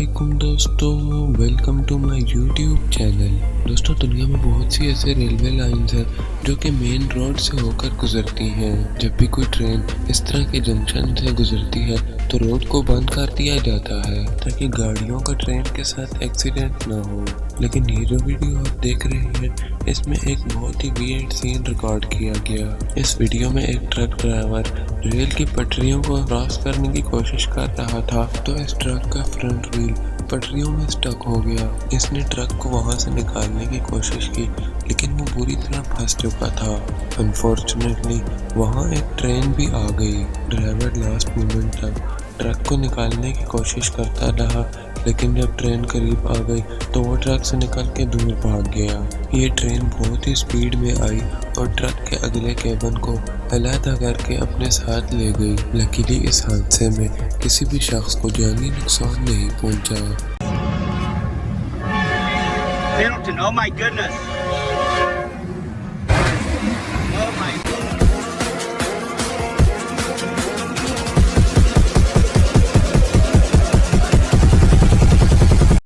علیکم دوستوں، welcome to my YouTube channel. دوستوں، دنیا میں بہت سی ایسے ریلوے لائنز ہیں جو کہ مین روڈ سے ہو کر گزرتی ہیں۔ جب بھی کوئی ٹرین اس طرح کے جنکشن سے گزرتی ہے تو روڈ کو بند کر دیا جاتا ہے تاکہ گاڑیوں کا ٹرین کے ساتھ ایکسیڈنٹ نہ ہو۔ لیکن یہ جو ویڈیو آپ دیکھ رہے ہیں اس میں ایک بہت ہی ویئرڈ سین ریکارڈ کیا گیا۔ اس ویڈیو میں ایک ٹرک ڈرائیور ریل کی پٹریوں کو کراس کرنے کی کوشش کر رہا تھا تو اس ٹرک کا فرنٹ ویل پٹریوں میں سٹک ہو گیا۔ اس نے ٹرک کو وہاں سے نکالنے کی کوشش کی لیکن وہ بری طرح پھنس چکا تھا۔ انفارچونیٹلی وہاں ایک ٹرین بھی آ گئی۔ ڈرائیور لاسٹ مومنٹ تک ٹرک کو نکالنے کی کوشش کرتا رہا لیکن جب ٹرین قریب آ گئی تو وہ ٹرک سے نکل کے دور بھاگ گیا۔ یہ ٹرین بہت ہی سپیڈ میں آئی اور ٹرک کے اگلے کیبن کو علیحدہ کر کے اپنے ساتھ لے گئی۔ لکیلی اس حادثے میں کسی بھی شخص کو جانی نقصان نہیں پہنچا۔ Pendleton, oh my goodness.